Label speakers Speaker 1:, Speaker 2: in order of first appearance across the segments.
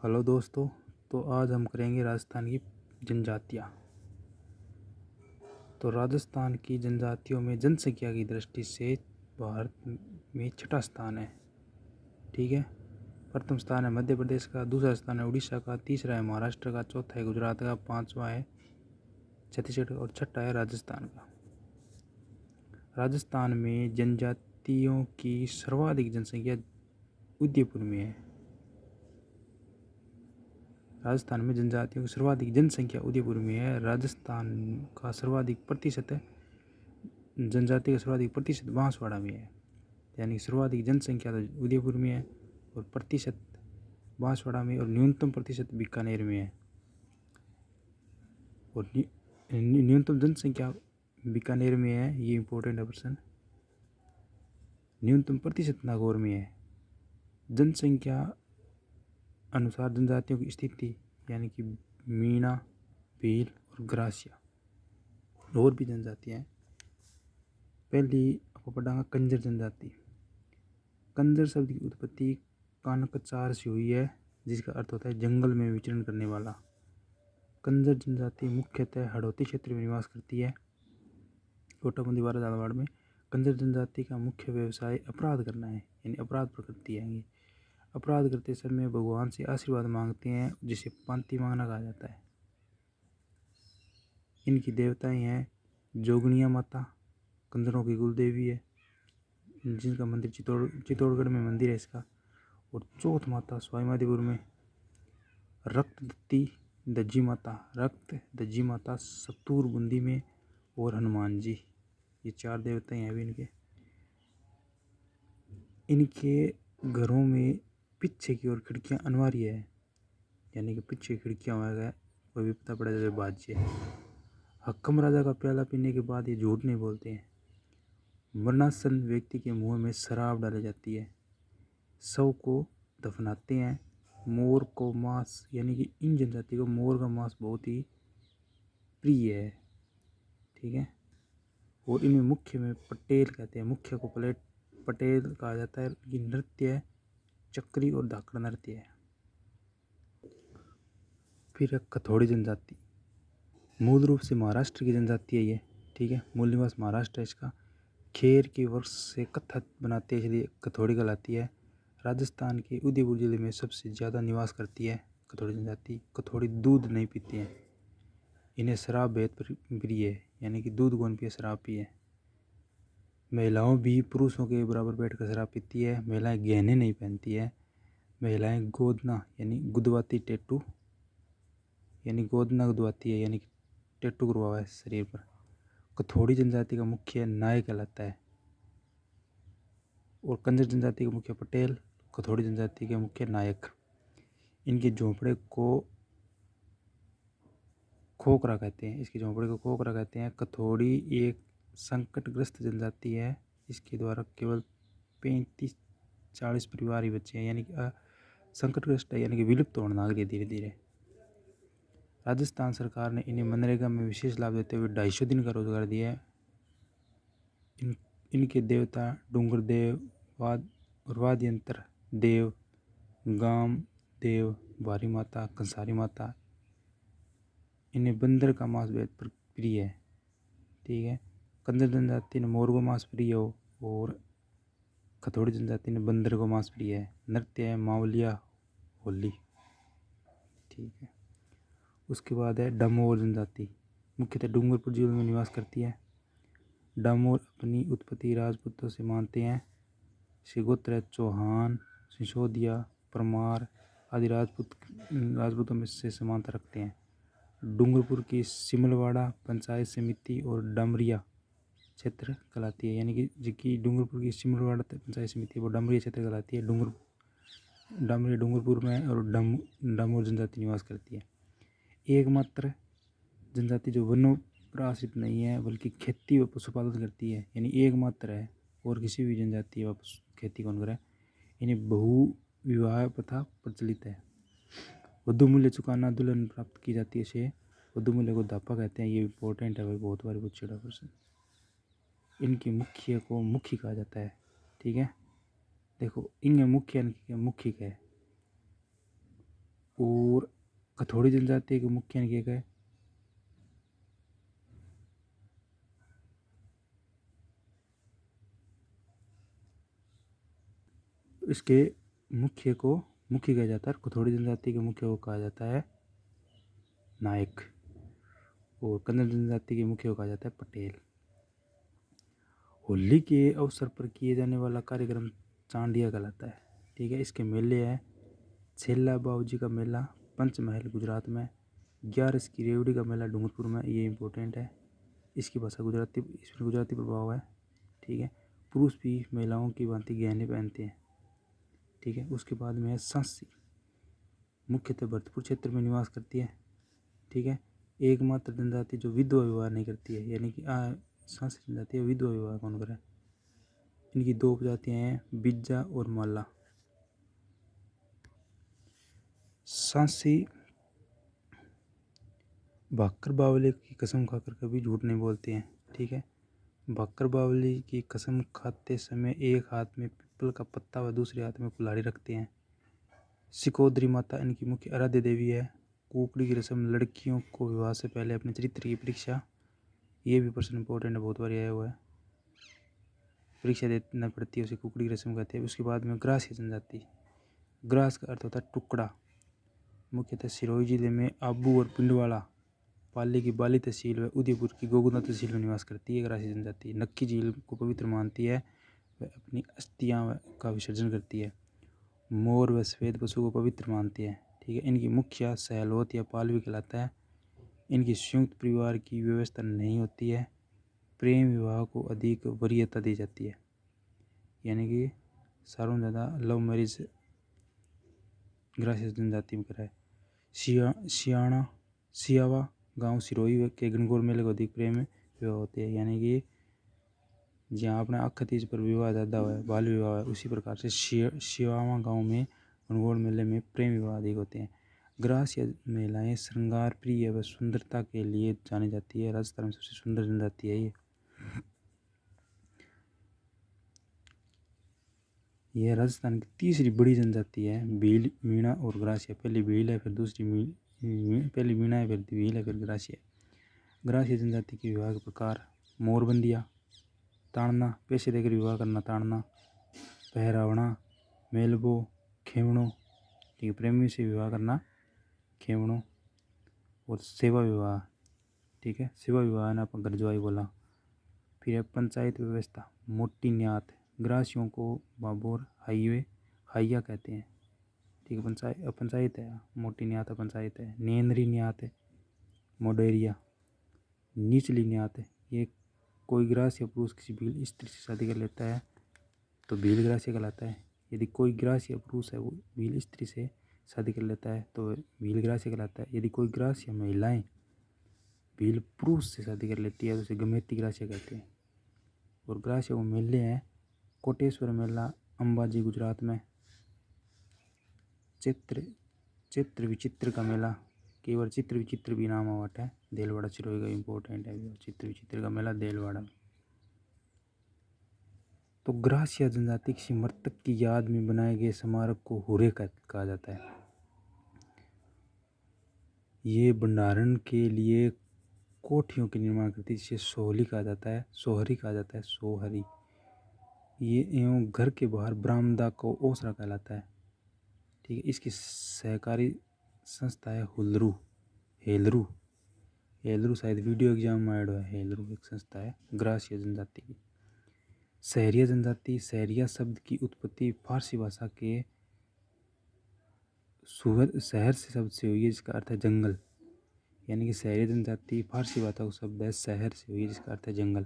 Speaker 1: Hello दोस्तों। तो आज हम करेंगे राजस्थान की जनजातियाँ। तो राजस्थान की जनजातियों में जनसंख्या की दृष्टि से भारत में छठा स्थान है। ठीक है। प्रथम स्थान है मध्य प्रदेश का, दूसरा स्थान है उड़ीसा का, तीसरा है महाराष्ट्र का, चौथा है गुजरात का, पांचवा है छत्तीसगढ़ और छठा है राजस्थान का। राजस्थान में जनजातियों की सर्वाधिक जनसंख्या उदयपुर में है। राजस्थान में जनजातियों की सर्वाधिक जनसंख्या उदयपुर में है। राजस्थान का सर्वाधिक प्रतिशत जनजाति का सर्वाधिक प्रतिशत बांसवाड़ा में है। यानी सर्वाधिक जनसंख्या तो उदयपुर में है और प्रतिशत बांसवाड़ा में, और न्यूनतम प्रतिशत बीकानेर में है। और न्यूनतम जनसंख्या बीकानेर में है, ये इम्पोर्टेंट है प्रश्न। न्यूनतम प्रतिशत नागौर में है। जनसंख्या अनुसार जनजातियों की स्थिति यानी कि मीणा, भील और ग्रासिया और भी जनजातियाँ हैं। पहली आपको पढ़ाऊंगा कंजर जनजाति। कंजर शब्द की उत्पत्ति कानकचार से हुई है, जिसका अर्थ होता है जंगल में विचरण करने वाला। कंजर जनजाति मुख्यतः हाड़ौती क्षेत्र में निवास करती है। कोटाबंदी बारह झालावाड़ में। कंजर जनजाति का मुख्य व्यवसाय अपराध करना है, यानी अपराध प्रकृति है। ये अपराध करते समय भगवान से आशीर्वाद मांगते हैं, जिसे पांति मांगना कहा जाता है। इनकी देवताएं हैं जोगनिया माता, कंजरों की कुल देवी है, जिनका मंदिर चित्तौड़गढ़ में मंदिर है इसका। और चौथ माता स्वाईमाधीपुर में। रक्त दज्जी माता सत्तूर बूंदी में, और हनुमान जी, ये चार देवताएं हैं भी इनके। इनके घरों में पीछे की ओर खिड़कियां अनिवार्य है, यानी कि पीछे खिड़कियां होगा कोई भी पता पड़ा जाए बाज्य। हक्कम राजा का प्याला पीने के बाद ये झूठ नहीं बोलते हैं। मरणासन व्यक्ति के मुंह में शराब डाली जाती है। शव को दफनाते हैं। मोर को मांस, यानी कि इन जनजाति को मोर का मांस बहुत ही प्रिय है। ठीक है। और इनमें मुख्य में पटेल कहते हैं, मुख्य को पटेल कहा जाता है। ये नृत्य चक्री और धाकड़ नृत्य है। फिर कथोड़ी जनजाति, मूल रूप से महाराष्ट्र की जनजाति है ये। ठीक है। मूल निवास महाराष्ट्र है इसका। खेर के वृक्ष से कत्था बनाते हैं, इसलिए कथोड़ी कहलाती है। राजस्थान के उदयपुर जिले में सबसे ज़्यादा निवास करती है कथोड़ी जनजाति। कथोड़ी दूध नहीं पीते हैं। इन्हें शराब बेहद प्रिय है, यानी कि दूध कौन पिए, शराब पिए। महिलाओं भी पुरुषों के बराबर बैठकर शराब पीती है। महिलाएं गहने नहीं पहनती है। महिलाएं गोदना यानी गुदवाती टैटू, यानी गोदना गुदवाती है, यानी कि टैटू करवावा है शरीर पर। कथोड़ी जनजाति का मुख्य नाय कहलाता है। और कंजर जनजाति का मुख्य पटेल, कथोड़ी जनजाति के मुख्य नायक। इनके झोंपड़े को खोखरा कहते हैं। इसके झोंपड़े को खोखरा कहते हैं। कथोड़ी एक संकटग्रस्त जनजाति है। इसके द्वारा केवल 35-40 परिवार ही बचे हैं, यानी कि संकटग्रस्त है, यानी कि विलुप्त होने लग रही है धीरे धीरे। राजस्थान सरकार ने इन्हें मनरेगा में विशेष लाभ देते हुए 250 दिन का रोजगार दिया है। इनके देवता डूंगर देव, और वाद्य यंत्र देव, गाम देव, भारी माता, कंसारी माता। इन्हें बंदर का मांस बेहद प्रिय है। ठीक है। कंजर जनजाति ने मोर को मांस प्रिय हो, और कथोड़ी जनजाति ने बंदर को मांस प्रिय है। नृत्य है मावलिया होली। ठीक है। उसके बाद है डामोर जनजाति, मुख्यतः डूंगरपुर जिले में निवास करती है। डामोर अपनी उत्पत्ति राजपूतों से मानते हैं। गोत्र है चौहान, सिसोदिया, परमार आदि राजपूतों में से समानता रखते हैं। डूंगरपुर की सिमलवाड़ा पंचायत समिति और डामरिया क्षेत्र कहलाती है, यानी कि जिसकी डूंगरपुर की सिमलवाड़ा पंचायत समिति वो डामरिया क्षेत्र कहलाती है। डामरिया डूंगरपुर में, और डामोर जनजाति निवास करती है। एकमात्र जनजाति जो वनों पर आश्रित नहीं है, बल्कि खेती व पशुपालन करती है, यानी एकमात्र है। और किसी भी जनजाति व खेती कौन करे। इन्हें बहु विवाह प्रथा प्रचलित है। वधु मूल्य चुकाना दुल्हन प्राप्त की जाती है से वधु मूल्य को दापा कहते हैं। ये इंपॉर्टेंट है भाई, बहुत बार पूछेगा क्वेश्चन। इनके मुखिया को मुखी कहा जाता है। ठीक है। देखो इनके मुखिया मुखिक है। और कथोड़ी जनजाति के मुख्य क्या है? इसके मुख्य कहा जाता है, कथोड़ी जनजाति के मुख्य को कहा जाता है नायक, और कन्नड़ जनजाति के मुख्य को कहा जाता है पटेल। होली के अवसर पर किए जाने वाला कार्यक्रम चांडिया कहलाता है। ठीक है, इसके मेले हैं छेला बाबूजी का मेला पंचमहल गुजरात में, ग्यारस की रेवड़ी का मेला डूंगरपुर में, ये इंपॉर्टेंट है। इसकी भाषा गुजराती, इसमें गुजराती प्रभाव है। ठीक है, पुरुष भी महिलाओं की भांति गहने पहनते हैं। ठीक है, उसके बाद में है सांसी, मुख्यतः भरतपुर क्षेत्र में निवास करती है। ठीक है, एकमात्र जनजाति जो विधवा विवाह नहीं करती है, यानी कि सांसी जनजाति है, विधवा विवाह कौन करे। इनकी दो प्रजातियां हैं, बिज्जा और माला। सांसी भाकर बावले की कसम खाकर कभी झूठ नहीं बोलते हैं। ठीक है, भाकर बावली की कसम खाते समय एक हाथ में पीपल का पत्ता व दूसरे हाथ में कुल्हाड़ी रखते हैं। सिकोदरी माता इनकी मुख्य आराध्य देवी है। कुकड़ी की रस्म, लड़कियों को विवाह से पहले अपने चरित्र की परीक्षा, ये भी प्रश्न इंपॉर्टेंट है, बहुत बार आया हुआ है, परीक्षा देना पड़ती है, उसे कुकड़ी की रस्म कहते हैं। उसके बाद में ग्रासीय जनजाति, ग्रास का अर्थ होता है टुकड़ा, मुख्यतः सिरोही जिले में आबू और पिंडवाड़ा, पाली की बाली तहसील व उदयपुर की गोगुना तहसील में निवास करती है ग्रासीय जनजाति। नक्की झील को पवित्र मानती है, वह अपनी अस्थियां का विसर्जन करती है। मोर व सफ़ेद पशु को पवित्र मानती है। ठीक है, इनकी मुखिया सहलोत या पालवी कहलाता है। इनकी संयुक्त परिवार की व्यवस्था नहीं होती है। प्रेम विवाह को अधिक वरीयता दी जाती है, यानी कि सारों ज़्यादा लव मैरिज ग्रासीय जनजाति में करा है। सियावा गांव सिरोही के गणगौर मेले को अधिक प्रेम विवाह होते हैं, यानी कि जहाँ अपने अक्ष तीज पर विवाह ज़्यादा हुआ है, बाल विवाह है, उसी प्रकार से सियावा गांव में गणगौर मेले में प्रेम विवाह अधिक होते हैं। ग्रासीय महिलाएं श्रृंगार प्रिय व सुंदरता के लिए जानी जाती है। राजस्थान में सबसे सुंदर जनजाति है ये। यह राजस्थान की तीसरी बड़ी जनजाति है। भील, मीणा और ग्रासीय। पहली भील है, फिर दूसरी पहली मीणा है, फिर भील है, फिर ग्रासीय। ग्रासीय जनजाति के विवाह के प्रकार, मोरबंदिया, ताड़ना, पैसे देकर विवाह करना ताड़ना, पहरावना, मेलबो, खेवणो, ठीक है, प्रेमी से विवाह करना खेवणो, और सेवा विवाह। ठीक है, सेवा विवाह ने अपन गरजवाई बोला। फिर है पंचायत व्यवस्था, मोटी न्यात, ग्रासियों को बाबोर हाइया कहते हैं। ठीक है, पंचायत है, मोटी न्यात है, पंचायत है। नेंद्री न्यात है, मोडेरिया। निचली न्यात है, ये कोई ग्रास या पुरुष किसी भील स्त्री से शादी कर लेता है तो भील ग्रास्य कहलाता है। यदि कोई ग्रास या पुरुष है वो भील स्त्री से शादी कर लेता है तो भील ग्रास्य कहलाता है। यदि कोई ग्रास या महिलाएं भील पुरुष से शादी कर लेती है तो उसे गमेती ग्रास्य कहते हैं। और ग्रास्य वो मेले हैं, कोटेश्वर मेला अंबाजी गुजरात में, चित्र विचित्र का मेला, केवल चित्र विचित्र भी नाम आवाट है, देलवाड़ा सिरोही का इम्पोर्टेंट है, चित्र विचित्र का मेला देलवाड़ा में। तो ग्रासिया जनजाति किसी मृतक की याद में बनाए गए स्मारक को हुरे कहा जाता है। ये भंडारण के लिए कोठियों के निर्माण करती है, जिसे सोहरी कहा जाता है, सोहरी। ये एवं घर के बाहर बरामदा को ओसरा कहलाता है। ठीक है, इसकी सहकारी संस्था है हेलरू शायद वीडियो एग्जाम में ऐड हुआ है। हेलरू एक संस्था है ग्रासिया जनजाति की। सहरिया जनजाति, सहरिया शब्द की उत्पत्ति फारसी भाषा के शहर से शब्द से हुई है, जिसका अर्थ है जंगल, यानी कि सहरिया जनजाति फारसी भाषा का शब्द है, शहर से हुई है, जिसका अर्थ है जंगल।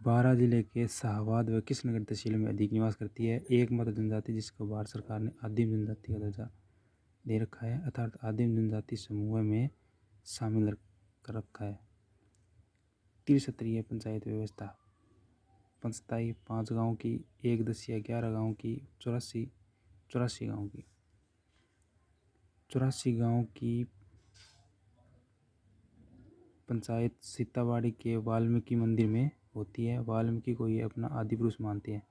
Speaker 1: बारां जिले के शाहबाद व कृष्णगढ़ तहसील में अधिक निवास करती है। एकमात्र जनजाति जिसको भारत सरकार ने आदिम जनजाति का दर्जा दे रखा है, अर्थात आदिम जनजाति समूह में शामिल कर रखा है। त्रिस्तरीय पंचायत व्यवस्था, पंचताई 5 गांव की, 1 दसिया 11 गांव की, 84 गांव की पंचायत सीतावाड़ी के वाल्मीकि मंदिर में होती है। वाल्मीकि को ये अपना आदि पुरुष मानते हैं।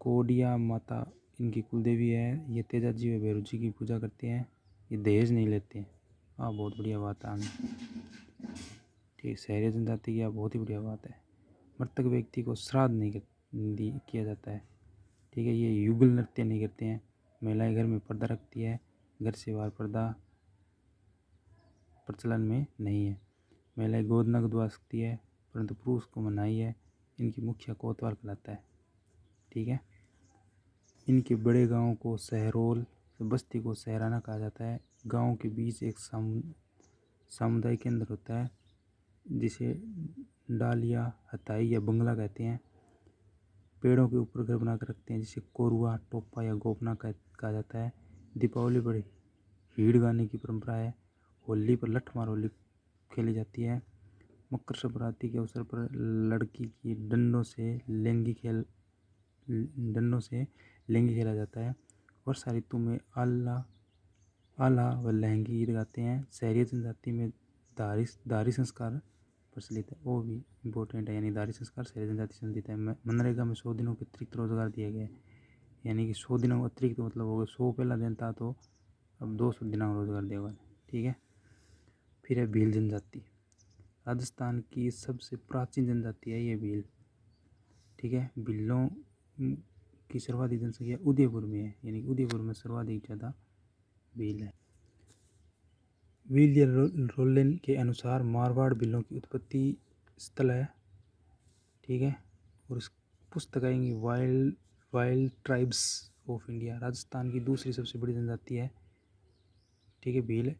Speaker 1: कोडिया माता इनकी कुलदेवी है। ये तेजा जी व भैरू जी की पूजा करते हैं। ये दहेज नहीं लेते हैं। हाँ, बहुत बढ़िया बात है आगे। ठीक, शहरी जनजाति की बहुत ही बढ़िया बात है। मृतक व्यक्ति को श्राद्ध नहीं किया जाता है। ठीक है, ये युगल नृत्य नहीं करते हैं। महिलाएं घर में पर्दा रखती है। घर से बाहर पर्दा प्रचलन में नहीं है। महिलाएं गोद न गुदवा सकती है, परंतु पुरुष को मनाही है। इनकी मुखिया कोतवाल कहलाता है। ठीक है, इनके बड़े गांव को शहरोल, बस्ती को शहराना कहा जाता है। गांव के बीच एक सामुदायिक केंद्र होता है जिसे डालिया, हताई या बंगला कहते हैं। पेड़ों के ऊपर घर बनाकर रखते हैं जिसे कोरुआ, टोपा या गोपना कहा जाता है। दीपावली पर हीड़ गाने की परंपरा है। होली पर लठमार होली खेली जाती है। मकर संक्रांति के अवसर पर लड़की की डंडों से लैंगिक खेला जाता है। वर्षा ऋतु में आला व लहंगी गीत गाते हैं। शहरी जनजाति में दारी संस्कार प्रचलित है, वो भी इम्पोर्टेंट है। यानी दारी संस्कार शहरी जनजाति से संबंधित है। मनरेगा में 100 दिनों के अतिरिक्त रोजगार दिया गया है। यानी कि 100 दिनों अतिरिक्त मतलब हो गया 100 पहला दिन था तो अब 200 दिनों का रोजगार दिया हुआ है। ठीक है, फिर है भील जनजाति। राजस्थान की सबसे प्राचीन जनजाति है ये भील। ठीक है, भीलों की सर्वाधिक जनसंख्या उदयपुर में है। यानी कि उदयपुर में सर्वाधिक ज़्यादा भील है। विलियम रोलेन के अनुसार मारवाड़ भीलों की उत्पत्ति स्थल है। ठीक है, और इस पुस्तक आएंगी wild tribes of India. Rajasthan की दूसरी सबसे बड़ी जनजाति है। ठीक है, भील है।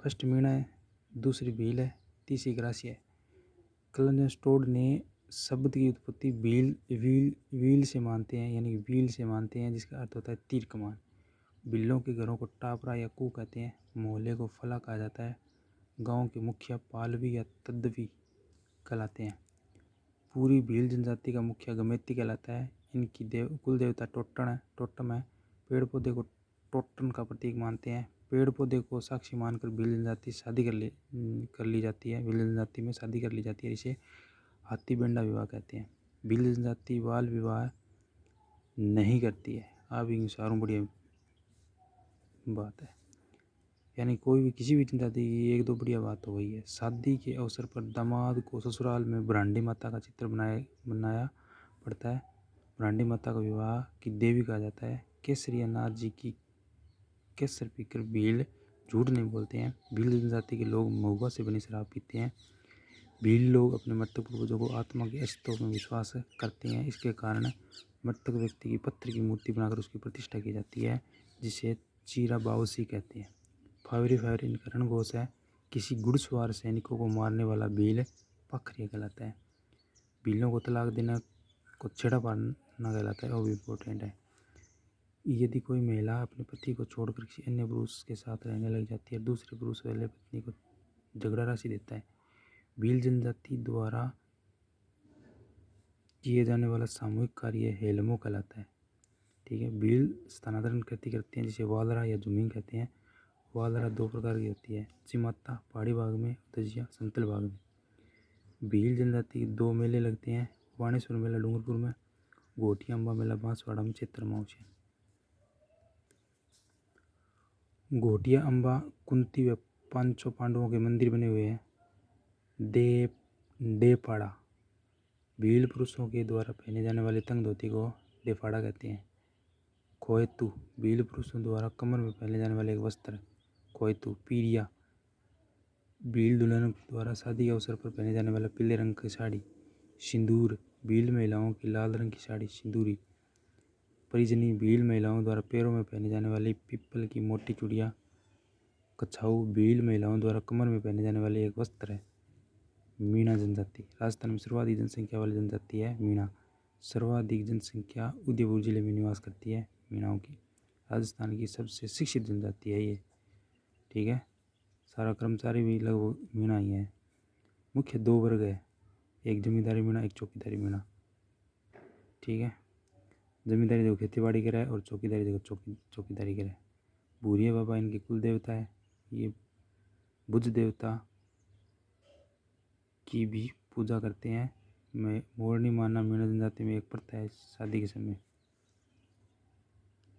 Speaker 1: फर्स्ट मीणा है, दूसरी भील है, तीसरी ग्रासिया है। कलंजन स्टोड ने शब्द की उत्पत्ति व्हील से मानते हैं। यानी कि व्हील से मानते हैं, जिसका अर्थ होता है तीर कमान। बिल्लों के घरों को टापरा या कू कहते हैं। मोहल्ले को फला कहा जाता है। गांव के मुखिया पालवी या तद्वी कहलाते हैं। पूरी भील जनजाति का मुखिया गमेती कहलाता है। इनकी कुल देवता टोटम है। पेड़ पौधे को टोटन का प्रतीक मानते हैं। पेड़ पौधे को साक्षी मानकर भील जनजाति शादी कर ली जाती है। भील जनजाति में शादी कर ली जाती है, इसे हाथी बेंडा विवाह कहते हैं। भील जनजाति बाल विवाह नहीं करती है। आप इन सारों बढ़िया बात है। यानी कोई भी किसी भी जनजाति की एक दो बढ़िया बात हो गई है। शादी के अवसर पर दामाद को ससुराल में ब्रांडी माता का चित्र बनाया पड़ता है। ब्रांडी माता का विवाह की देवी कहा जाता है। केसरिया नाथ जी की केसर पीकर भील झूठ नहीं बोलते हैं। भील जनजाति के लोग महुआ से बनी शराब पीते हैं। भील लोग अपने मृतक पूर्वजों को आत्मा के अस्तित्व में विश्वास करते हैं। इसके कारण मृतक व्यक्ति की पत्थर की मूर्ति बनाकर उसकी प्रतिष्ठा की जाती है, जिसे चीरा बावसी कहते हैं। फावरी इनका रणघोष है। किसी घुड़सवार सैनिकों को मारने वाला भील पखरिया कहलाता है। भीलों को तलाक देना को छेड़ा पाना कहलाता है, वो भी इम्पोर्टेंट है। यदि कोई महिला अपने पति को छोड़कर किसी अन्य पुरुष के साथ रहने लग जाती है, दूसरे पुरुष वाले पत्नी को झगड़ा राशि देता है। भील जनजाति द्वारा किए जाने वाला सामूहिक कार्य हेलमो कहलाता है। ठीक है, भील स्थानांतरण करती हैं, जिसे वालरा या जुमिंग कहते हैं। वालरा 2 प्रकार की होती है, चिमाता पहाड़ी भाग में, दजिया समतल भाग में। भील जनजाति के 2 मेले लगते हैं। वाणेश्वर मेला डूंगरपुर में, घोटिया अम्बा मेला बांसवाड़ा में क्षेत्र से। घोटिया अम्बा कुंती व 500 पांडवों के मंदिर बने हुए हैं। डेपाड़ा भील पुरुषों के द्वारा पहने जाने वाले तंग धोती को डेफाड़ा कहते हैं। खोएतु भील पुरुषों द्वारा कमर में पहने जाने वाले एक वस्त्र खोएतु। पीरिया भील दुल्हन द्वारा शादी के अवसर पर पहने जाने वाला पीले रंग की साड़ी। सिंदूर भील महिलाओं की लाल रंग की साड़ी सिंदूरी। परिजनी भील महिलाओं द्वारा पैरों में पहने जाने वाली पीपल की मोटी चूड़ियाँ। कछाऊ भील महिलाओं द्वारा कमर में पहने जाने वाले एक वस्त्र है। मीणा जनजाति राजस्थान में सर्वाधिक जनसंख्या वाली जनजाति है। मीणा सर्वाधिक जनसंख्या उदयपुर जिले में निवास करती है मीणाओं की। राजस्थान की सबसे शिक्षित जनजाति है ये। ठीक है, सारा कर्मचारी भी लगभग मीणा ही है। मुख्य 2 वर्ग है, एक जमींदारी मीणा, एक चौकीदारी मीणा। ठीक है, जमींदारी देखो खेती बाड़ी करे और चौकीदारी देखो चौकीदारी करे। भूरिया बाबा इनके कुल देवता है। ये बुध देवता की भी पूजा करते हैं। मोरनी मारना मीणा जनजाति में एक प्रथा है शादी के समय।